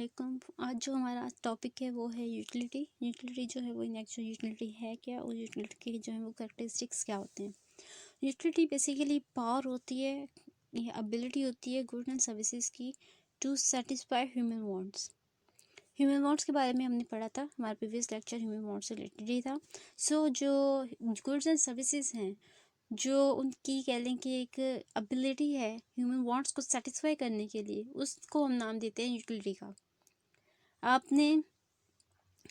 वालेकुम। आज जो हमारा टॉपिक है वो है यूटिलिटी। यूटिलिटी जो है वो नेक्स्ट यूटिलिटी है क्या, और यूटिलिटी के जो है वो कैरेक्टरिस्टिक्स क्या होते हैं। यूटिलिटी बेसिकली पावर होती है या एबिलिटी होती है गुड एंड सर्विसेज की to satisfy human wants. Human wants के बारे में हमने पढ़ा था, हमारा प्रीवियस लेक्चर ह्यूमन वांट्स से रिलेटेड ही था। जो गुड्स एंड सर्विसेज हैं, जो उनकी कह लें कि एक एबिलिटी है ह्यूमन वांट्स को सेटिस्फाई करने के लिए, उसको हम नाम देते हैं यूटिलिटी का।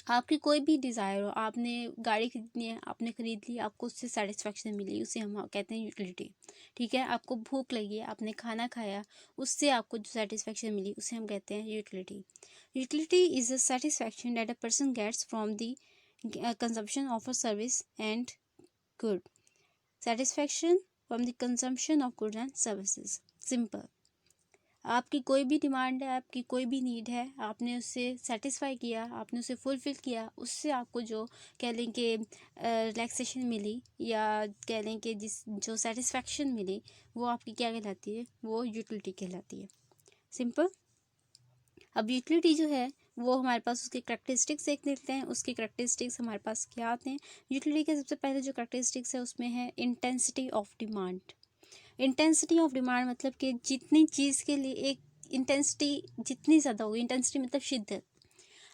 आपकी कोई भी डिज़ायर हो, आपने गाड़ी खरीदनी है, आपने खरीद ली, आपको उससे सेटिस्फेक्शन मिली, उसे हम कहते हैं यूटिलिटी। ठीक है, आपको भूख लगी है, आपने खाना खाया, उससे आपको जो सेटिस्फेक्शन मिली उसे हम कहते हैं utility. Utility is a satisfaction that a person gets from the consumption of a service and good. Satisfaction from the consumption of good and services. Simple. आपकी कोई भी डिमांड है, आपकी कोई भी नीड है, आपने उससे सेटिस्फाई किया, आपने उसे फुलफ़िल किया, उससे आपको जो कह लें कि रिलैक्सेशन मिली, या कह लें कि जो सेटिस्फेक्शन मिली, वो आपकी क्या कहलाती है, वो यूटिलिटी कहलाती है। सिंपल। अब यूटिलिटी जो है वो हमारे पास उसके करैक्टरिस्टिक्स देख लेते हैं। उसके करैक्टरिस्टिक्स हमारे पास क्या आते हैं। यूटिलिटी के सबसे पहले जो करैक्टरिस्टिक्स है उसमें है intensity of demand. Intensity of demand मतलब कि जितनी चीज़ के लिए एक इंटेंसिटी जितनी ज़्यादा होगी, इंटेंसिटी मतलब शिद्दत।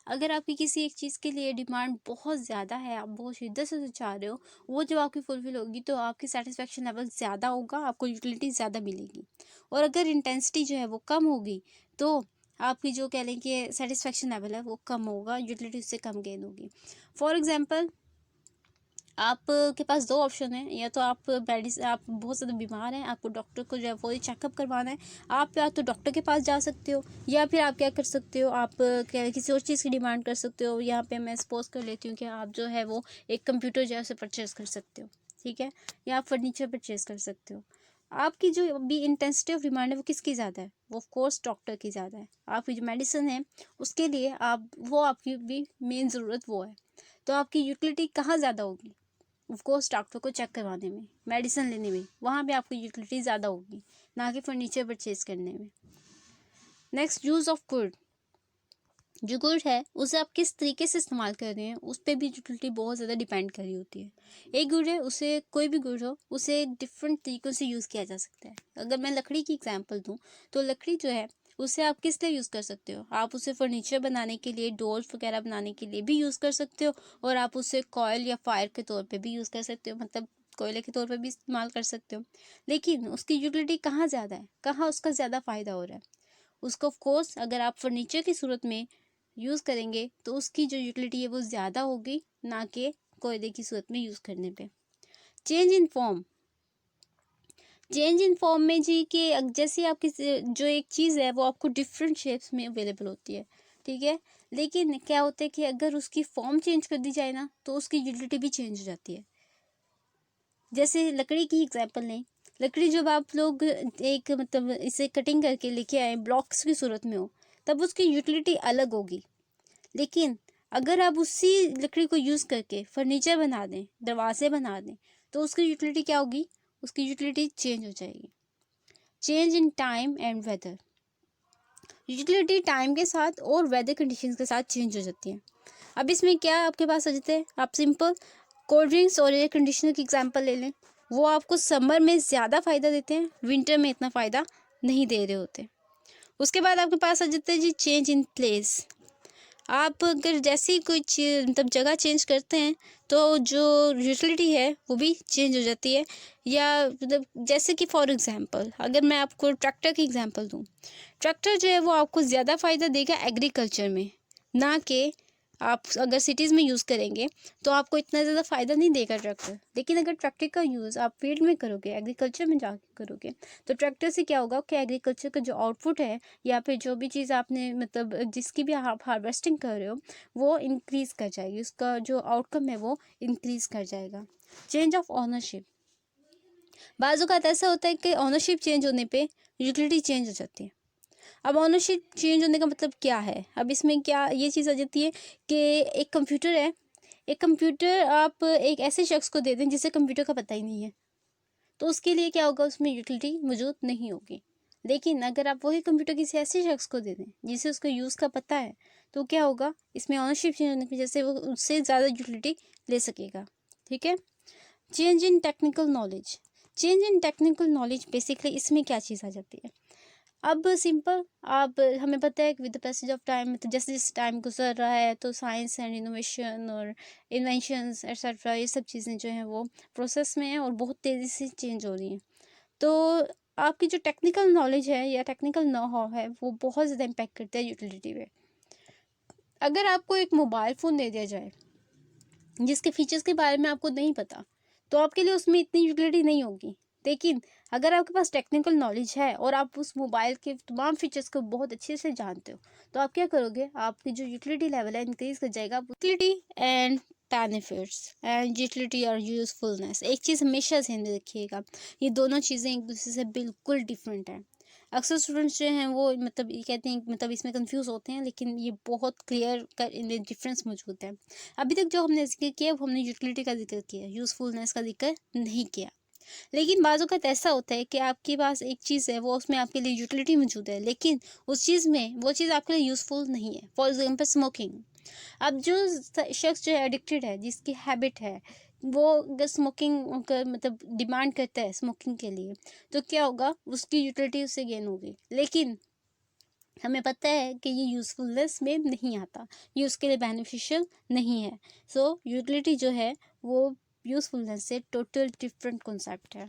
अगर आपकी किसी एक चीज़ के लिए डिमांड बहुत ज़्यादा है, आप बहुत शिद्दत से चाह रहे हो, वो जब आपकी फुलफिल होगी तो आपकी सेटिस्फेक्शन लेवल ज़्यादा होगा, आपको यूटिलिटी ज़्यादा मिलेगी। और अगर इंटेंसिटी जो है वो कम होगी तो आपकी जो कह लें कि सेटिस्फेक्शन लेवल है वो कम होगा, यूटिलिटी उससे कम गेन होगी। फॉर एग्ज़ाम्पल, आपके पास दो ऑप्शन है, या तो आप बहुत ज़्यादा बीमार हैं, आपको डॉक्टर को जो है वो चेकअप करवाना है, आप या तो डॉक्टर के पास जा सकते हो, या फिर आप क्या कर सकते हो, आप क्या किसी और चीज़ की डिमांड कर सकते हो। यहाँ पे मैं सपोज कर लेती हूँ कि आप जो है वो एक कंप्यूटर जो है उसे परचेज़ कर सकते हो, ठीक है, या आप फर्नीचर परचेज़ कर सकते हो। आपकी जो भी इंटेंसिटी ऑफ डिमांड है वो किसकी ज़्यादा है, वो ऑफ कोर्स डॉक्टर की ज़्यादा है। आपकी जो मेडिसिन है उसके लिए आपकी भी मेन ज़रूरत वो है, तो आपकी यूटिलिटी कहाँ ज़्यादा होगी, ऑफ कोर्स डॉक्टर को चेक करवाने में, मेडिसिन लेने में, वहाँ पे आपकी यूटिलिटी ज़्यादा होगी, ना कि फर्नीचर परचेज करने में। Next, use of good. जो गुड है उसे आप किस तरीके से इस्तेमाल कर रहे हैं उस पर भी यूटिलिटी बहुत ज़्यादा डिपेंड कर रही होती है। एक गुड है, उसे कोई भी गुड हो उसे डिफरेंट तरीक़ों से यूज़ किया जा सकता है। अगर मैं लकड़ी की एग्जांपल दूं तो लकड़ी जो है उसे आप किस लिए यूज़ कर सकते हो, आप उसे फर्नीचर बनाने के लिए, डोर्स वगैरह बनाने के लिए भी यूज़ कर सकते हो, और आप उसे कॉयल या फायर के तौर पर भी यूज़ कर सकते हो, मतलब कोयले के तौर पर भी इस्तेमाल कर सकते हो। लेकिन उसकी यूटिलिटी कहाँ ज़्यादा है, कहाँ उसका ज़्यादा फ़ायदा हो रहा है। उसको ऑफ कोर्स अगर आप फर्नीचर की सूरत में यूज़ करेंगे तो उसकी जो यूटिलिटी है वो ज़्यादा होगी, ना कि कोयले की सूरत में यूज़ करने पे। Change in form. Change in form में जी कि जैसे आपकी जो एक चीज़ है वो आपको डिफरेंट शेप्स में अवेलेबल होती है, ठीक है, लेकिन क्या होता है कि अगर उसकी फॉर्म चेंज कर दी जाए ना तो उसकी यूटिलिटी भी चेंज हो जाती है। जैसे लकड़ी की एग्जांपल लें, लकड़ी जब आप लोग एक मतलब इसे कटिंग करके लेके आए ब्लॉक्स की सूरत में हो, तब उसकी यूटिलिटी अलग होगी। लेकिन अगर आप उसी लकड़ी को यूज़ करके फर्नीचर बना दें, दरवाजे बना दें, तो उसकी यूटिलिटी क्या होगी, उसकी यूटिलिटी चेंज हो जाएगी। Change in time and weather. Utility time के साथ और वेदर कंडीशंस के साथ चेंज हो जाती है। अब इसमें क्या आपके पास आ जाते हैं, आप सिंपल कोल्ड ड्रिंक्स और एयर कंडीशनर की एग्जांपल ले लें। वो आपको समर में ज़्यादा फ़ायदा देते हैं, विंटर में इतना फ़ायदा नहीं दे रहे होते। उसके बाद आपके पास आ जाते हैं जी चेंज इन प्लेस। आप अगर जैसे ही कुछ मतलब जगह चेंज करते हैं तो जो यूटिलिटी है वो भी चेंज हो जाती है। या मतलब जैसे कि फॉर एग्जांपल अगर मैं आपको ट्रैक्टर की एग्जांपल दूं, ट्रैक्टर जो है वो आपको ज़्यादा फ़ायदा देगा एग्रीकल्चर में, ना कि आप अगर सिटीज़ में यूज़ करेंगे तो आपको इतना ज़्यादा फ़ायदा नहीं देगा ट्रैक्टर। लेकिन अगर ट्रैक्टर का यूज़ आप फील्ड में करोगे, एग्रीकल्चर में जाके करोगे, तो ट्रैक्टर से क्या होगा कि एग्रीकल्चर का जो आउटपुट है, या फिर जो भी चीज़ आपने मतलब जिसकी भी आप हार्वेस्टिंग कर रहे हो, वो इंक्रीज़ कर जाएगी, उसका जो आउटकम है वो इंक्रीज़ कर जाएगा। Change of ownership. बाज़ औक़ात ऐसा होता है कि ओनरशिप चेंज होने पे यूटिलिटी चेंज हो जाती है। अब ओनरशिप चेंज होने का मतलब क्या है, अब इसमें क्या ये चीज़ आ जाती है कि एक कंप्यूटर है, एक कंप्यूटर आप एक ऐसे शख्स को दे दें जिसे कंप्यूटर का पता ही नहीं है, तो उसके लिए क्या होगा, उसमें यूटिलिटी मौजूद नहीं होगी। लेकिन अगर आप वही कंप्यूटर किसी ऐसे शख्स को दे दें जिसे उसको यूज़ का पता है, तो क्या होगा, इसमें ओनरशिप चेंज होने की वजह से वो उससे ज़्यादा यूटिलिटी ले सकेगा। ठीक है। Change in technical knowledge. Change in technical knowledge basically इसमें क्या चीज़ आ जाती है। अब सिंपल, आप हमें पता है कि with the passage of time, मतलब जैसे जैसे टाइम गुजर रहा है तो साइंस एंड इनोवेशन और इन्वेंशंस एक्सेट्रा ये सब चीज़ें जो हैं वो प्रोसेस में हैं और बहुत तेज़ी से चेंज हो रही हैं। तो आपकी जो टेक्निकल नॉलेज है या टेक्निकल नो हाउ है वो बहुत ज़्यादा इम्पैक्ट करता है यूटिलिटी पे। अगर आपको एक मोबाइल फ़ोन दे दिया जाए जिसके फीचर्स के बारे में आपको नहीं पता, तो आपके लिए उसमें इतनी यूटिलिटी नहीं होगी। लेकिन अगर आपके पास टेक्निकल नॉलेज है और आप उस मोबाइल के तमाम फीचर्स को बहुत अच्छे से जानते हो, तो आप क्या करोगे, आपकी जो यूटिलिटी लेवल है इंक्रीज कर जाएगा। Utility and benefits and utility और यूजफुलनेस, एक चीज़ हमेशा ध्यान में रखिएगा, ये दोनों चीज़ें एक दूसरे से बिल्कुल डिफरेंट हैं। अक्सर स्टूडेंट्स जो हैं वो मतलब ये कहते हैं, मतलब इसमें कंफ्यूज होते हैं, लेकिन ये बहुत क्लियर कर इनमें डिफरेंस मौजूद है। अभी तक जो हमने जिक्र किया वो हमने यूटिलिटी का जिक्र किया, यूज़फुलनेस का जिक्र नहीं किया। लेकिन बाज़ औक़ात ऐसा होता है कि आपके पास एक चीज़ है, वो उसमें आपके लिए यूटिलिटी मौजूद है, लेकिन उस चीज़ में वो चीज़ आपके लिए यूज़फुल नहीं है। For example smoking. अब जो शख्स जो है एडिक्टेड है, जिसकी हैबिट है, वो अगर स्मोकिंग का मतलब डिमांड करता है स्मोकिंग के लिए, तो क्या होगा, उसकी यूटिलिटी उससे गेन होगी। लेकिन हमें पता है कि ये यूज़फुलनेस में नहीं आता, ये उसके लिए बेनिफिशियल नहीं है। सो यूटिलिटी जो है वो यूज़फुलनेस से टोटल डिफरेंट कॉन्सेप्ट है।